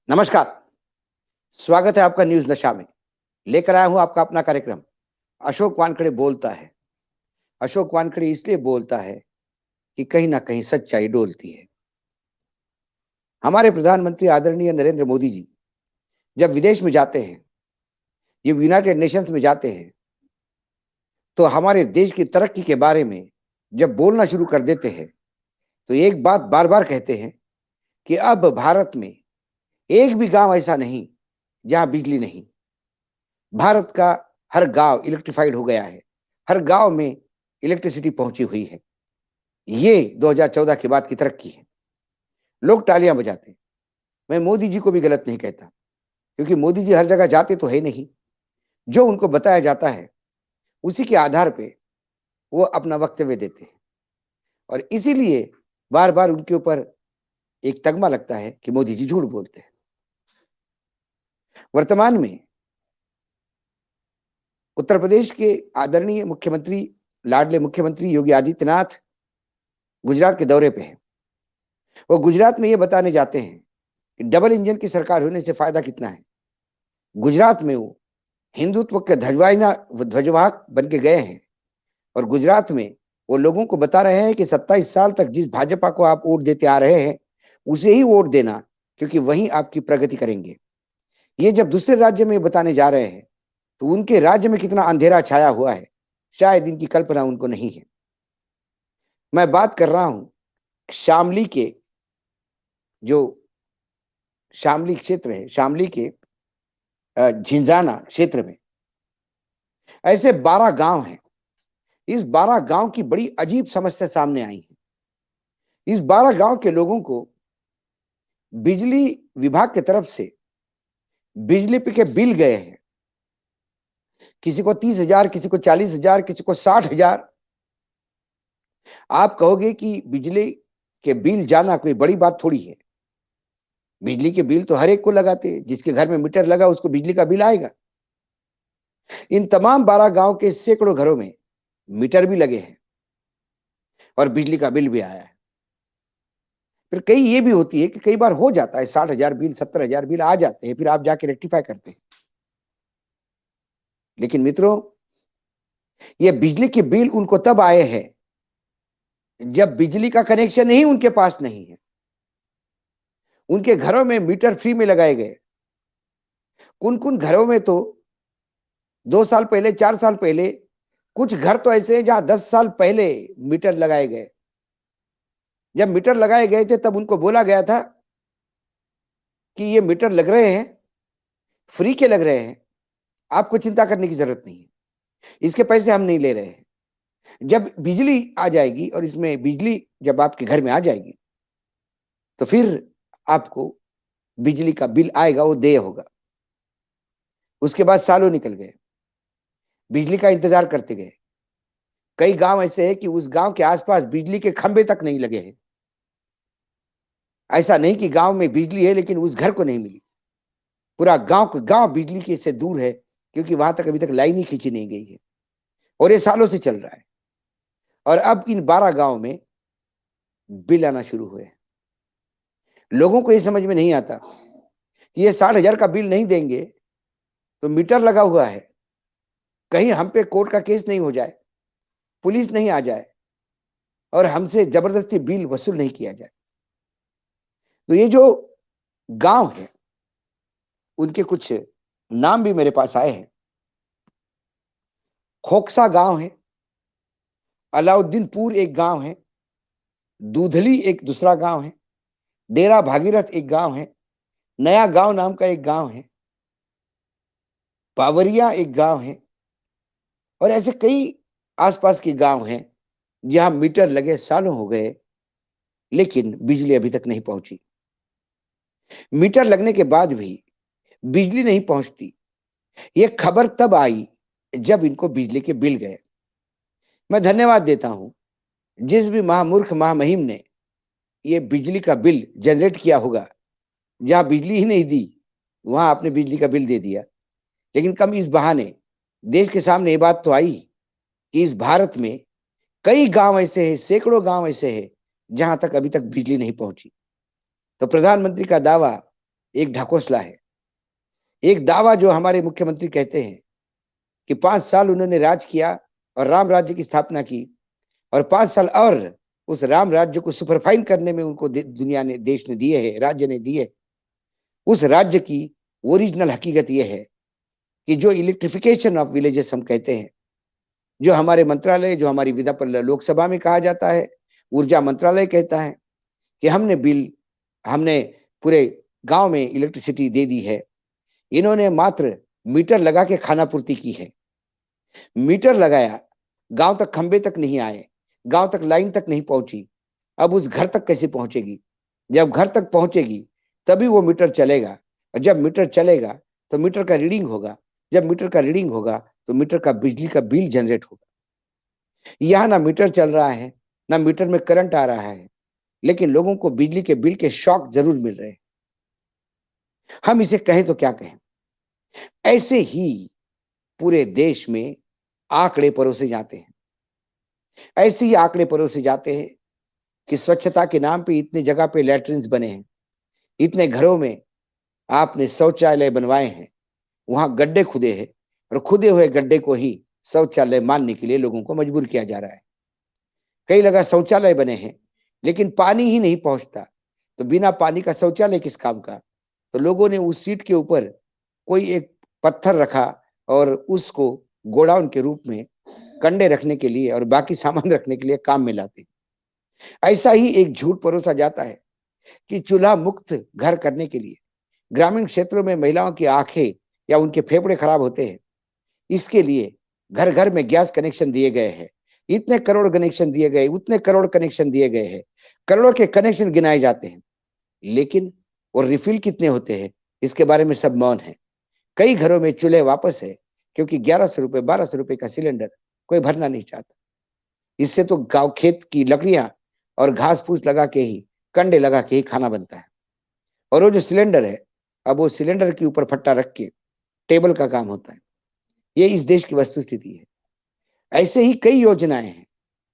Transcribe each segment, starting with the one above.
नमस्कार। स्वागत है आपका न्यूज नशा में। लेकर आया हूं आपका अपना कार्यक्रम अशोक वानखेड़े बोलता है। अशोक वानखेड़े इसलिए बोलता है कि कहीं ना कहीं सच्चाई डोलती है। हमारे प्रधानमंत्री आदरणीय नरेंद्र मोदी जी जब विदेश में जाते हैं, ये यूनाइटेड नेशंस में जाते हैं, तो हमारे देश की तरक्की के बारे में जब बोलना शुरू कर देते हैं, तो एक बात बार बार कहते हैं कि अब भारत में एक भी गांव ऐसा नहीं जहां बिजली नहीं। भारत का हर गांव इलेक्ट्रिफाइड हो गया है, हर गांव में इलेक्ट्रिसिटी पहुंची हुई है। ये 2014 के बाद की तरक्की है। लोग तालियां बजाते हैं। मैं मोदी जी को भी गलत नहीं कहता, क्योंकि मोदी जी हर जगह जाते तो है नहीं। जो उनको बताया जाता है उसी के आधार पे वो अपना वक्तव्य देते हैं, और इसीलिए बार बार उनके ऊपर एक तगमा लगता है कि मोदी जी झूठ बोलते हैं। वर्तमान में उत्तर प्रदेश के आदरणीय मुख्यमंत्री, लाडले मुख्यमंत्री योगी आदित्यनाथ गुजरात के दौरे पे हैं। वो गुजरात में ये बताने जाते हैं कि डबल इंजन की सरकार होने से फायदा कितना है। गुजरात में वो हिंदुत्व के ध्वजवाहक बन के गए हैं, और गुजरात में वो लोगों को बता रहे हैं कि 27 साल तक जिस भाजपा को आप वोट देते आ रहे हैं उसे ही वोट देना, क्योंकि वहीं आपकी प्रगति करेंगे। ये जब दूसरे राज्य में बताने जा रहे हैं तो उनके राज्य में कितना अंधेरा छाया हुआ है, शायद इनकी कल्पना उनको नहीं है। मैं बात कर रहा हूं शामली के, जो शामली क्षेत्र है, शामली के झिंझाना क्षेत्र में ऐसे 12 गांव हैं। इस 12 गांव की बड़ी अजीब समस्या सामने आई है। इस 12 गांव के लोगों को बिजली विभाग की तरफ से बिजली के बिल गए हैं। किसी को 30,000, किसी को 40,000, किसी को 60,000। आप कहोगे कि बिजली के बिल जाना कोई बड़ी बात थोड़ी है। बिजली के बिल तो हर एक को लगाते हैं, जिसके घर में मीटर लगा उसको बिजली का बिल आएगा। इन तमाम 12 गांव के सैकड़ों घरों में मीटर भी लगे हैं और बिजली का बिल भी आया है। फिर कई ये भी होती है कि कई बार हो जाता है 60,000 बिल, 70,000 बिल आ जाते हैं, फिर आप जाके रेक्टिफाई करते हैं। लेकिन मित्रों, ये बिजली के बिल उनको तब आए हैं जब बिजली का कनेक्शन ही उनके पास नहीं है। उनके घरों में मीटर फ्री में लगाए गए। कुन कुन घरों में तो 2 साल पहले, 4 साल पहले, कुछ घर तो ऐसे हैं जहां 10 साल पहले मीटर लगाए गए। जब मीटर लगाए गए थे तब उनको बोला गया था कि ये मीटर लग रहे हैं, फ्री के लग रहे हैं, आपको चिंता करने की जरूरत नहीं है, इसके पैसे हम नहीं ले रहे हैं। जब बिजली आ जाएगी और इसमें बिजली जब आपके घर में आ जाएगी तो फिर आपको बिजली का बिल आएगा, वो देय होगा। उसके बाद सालों निकल गए, बिजली का इंतजार करते गए। कई गांव ऐसे हैं कि उस गांव के आसपास बिजली के खंभे तक नहीं लगे हैं। ऐसा नहीं कि गांव में बिजली है लेकिन उस घर को नहीं मिली। पूरा गांव बिजली के से दूर है, क्योंकि वहां तक अभी तक लाइन ही खींची नहीं गई है, और ये सालों से चल रहा है। और अब इन 12 गांव में बिल आना शुरू हुए। लोगों को ये समझ में नहीं आता कि ये 60,000 का बिल नहीं देंगे तो मीटर लगा हुआ है, कहीं हम पे कोर्ट का केस नहीं हो जाए, पुलिस नहीं आ जाए और हमसे जबरदस्ती बिल वसूल नहीं किया जाए। तो ये जो गांव है उनके कुछ नाम भी मेरे पास आए हैं। खोकसा गांव है, अलाउद्दीनपुर एक गांव है, दूधली एक दूसरा गांव है, डेरा भागीरथ एक गांव है, नया गांव नाम का एक गांव है, पावरिया एक गांव है, और ऐसे कई आसपास के गांव हैं जहां मीटर लगे सालों हो गए लेकिन बिजली अभी तक नहीं पहुंची। मीटर लगने के बाद भी बिजली नहीं पहुंचती, ये खबर तब आई जब इनको बिजली के बिल गए। मैं धन्यवाद देता हूं जिस भी महामूर्ख महामहिम ने ये बिजली का बिल जनरेट किया होगा। जहां बिजली ही नहीं दी वहां आपने बिजली का बिल दे दिया। लेकिन कम इस बहाने देश के सामने ये बात तो आई कि इस भारत में कई गांव ऐसे हैं, सैकड़ों गांव ऐसे हैं जहां तक अभी तक बिजली नहीं पहुंची। तो प्रधानमंत्री का दावा एक ढकोसला है, एक दावा जो हमारे मुख्यमंत्री कहते हैं कि 5 साल उन्होंने राज किया और राम राज्य की स्थापना की, और 5 साल और उस राम राज्य को सुपरफाइन करने में उनको दुनिया ने, देश ने दिए है, राज्य ने दिए। उस राज्य की ओरिजिनल हकीकत यह है कि जो इलेक्ट्रिफिकेशन ऑफ विलेजेस हम कहते हैं, जो हमारे मंत्रालय, जो हमारी विधान पर लोकसभा में कहा जाता है, ऊर्जा मंत्रालय कहता है कि हमने पूरे गांव में इलेक्ट्रिसिटी दे दी है। इन्होंने मात्र मीटर लगा के खानापूर्ति की है। मीटर लगाया, गांव तक खंबे तक नहीं आए, गांव तक लाइन तक नहीं पहुंची। अब उस घर तक कैसे पहुंचेगी? जब घर तक पहुंचेगी तभी वो मीटर चलेगा, और जब मीटर चलेगा तो मीटर का रीडिंग होगा, जब मीटर का रीडिंग होगा तो मीटर का बिजली का बिल जनरेट होगा। यहाँ ना मीटर चल रहा है, ना मीटर में करंट आ रहा है, लेकिन लोगों को बिजली के बिल के शॉक जरूर मिल रहे हैं। हम इसे कहें तो क्या कहें? ऐसे ही पूरे देश में आंकड़े परोसे जाते हैं, ऐसे ही आंकड़े परोसे जाते हैं कि स्वच्छता के नाम पे इतने जगह पे लैट्रिन्स बने हैं, इतने घरों में आपने शौचालय बनवाए हैं, वहां गड्ढे खुदे हैं, और खुदे हुए गड्ढे को ही शौचालय मानने के लिए लोगों को मजबूर किया जा रहा है। कई जगह शौचालय बने हैं लेकिन पानी ही नहीं पहुंचता, तो बिना पानी का शौचालय किस काम का? तो लोगों ने उस सीट के ऊपर कोई एक पत्थर रखा और उसको गोडाउन के रूप में कंडे रखने के लिए और बाकी सामान रखने के लिए काम में लाते। ऐसा ही एक झूठ परोसा जाता है कि चूल्हा मुक्त घर करने के लिए ग्रामीण क्षेत्रों में महिलाओं की आंखें या उनके फेफड़े खराब होते हैं, इसके लिए घर घर में गैस कनेक्शन दिए गए हैं, इतने करोड़ कनेक्शन दिए गए, उतने करोड़ कनेक्शन दिए गए हैं, करोड़ों के कनेक्शन गिनाए जाते हैं, लेकिन वो रिफिल कितने होते हैं इसके बारे में सब मौन है। कई घरों में चूल्हे वापस है क्योंकि 1100 रुपए 1200 रुपए का सिलेंडर कोई भरना नहीं चाहता। इससे तो गांव खेत की लकड़ियां और घास फूस लगा के ही, कंडे लगा के ही खाना बनता है। और वो जो सिलेंडर है, अब वो सिलेंडर के ऊपर फट्टा रख के टेबल का काम होता है। ये इस देश की वस्तुस्थिति है। ऐसे ही कई योजनाएं हैं,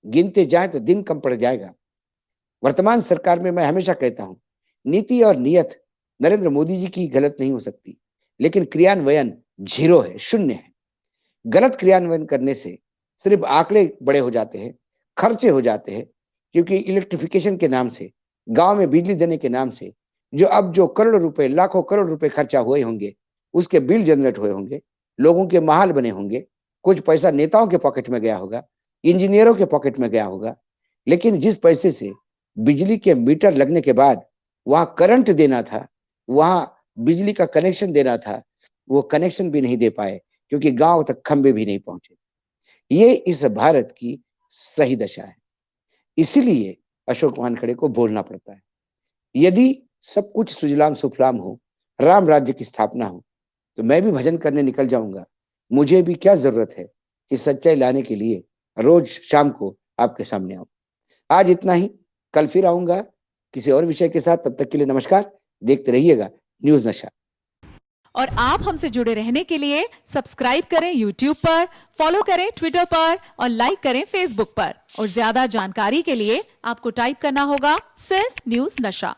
गिनते जाए तो दिन कम पड़ जाएगा। वर्तमान सरकार में मैं हमेशा कहता हूं, नीति और नियत नरेंद्र मोदी जी की गलत नहीं हो सकती, लेकिन क्रियान्वयन जीरो है, शून्य है। गलत क्रियान्वयन करने से सिर्फ आंकड़े बड़े हो जाते हैं, खर्चे हो जाते हैं, क्योंकि इलेक्ट्रिफिकेशन के नाम से, गांव में बिजली देने के नाम से जो करोड़ रुपए, लाखों करोड़ रुपए खर्चा हुए होंगे, उसके बिल जनरेट हुए होंगे, लोगों के महाल बने होंगे, कुछ पैसा नेताओं के पॉकेट में गया होगा, इंजीनियरों के पॉकेट में गया होगा, लेकिन जिस पैसे से बिजली के मीटर लगने के बाद वहां करंट देना था, वहां बिजली का कनेक्शन देना था, वो कनेक्शन भी नहीं दे पाए क्योंकि गांव तक खंबे भी नहीं पहुंचे। ये इस भारत की सही दशा है। इसीलिए अशोक वानखेड़े को बोलना पड़ता है। यदि सब कुछ सुजलाम सुफलाम हो, राम राज्य की स्थापना हो, तो मैं भी भजन करने निकल जाऊंगा। मुझे भी क्या जरूरत है कि सच्चाई लाने के लिए रोज शाम को आपके सामने आऊं। आज इतना ही, कल फिर आऊंगा किसी और विषय के साथ। तब तक के लिए नमस्कार। देखते रहिएगा न्यूज नशा। और आप हमसे जुड़े रहने के लिए सब्सक्राइब करें YouTube पर, फॉलो करें ट्विटर पर और लाइक करें Facebook पर। और ज्यादा जानकारी के लिए आपको टाइप करना होगा सिर्फ न्यूज नशा।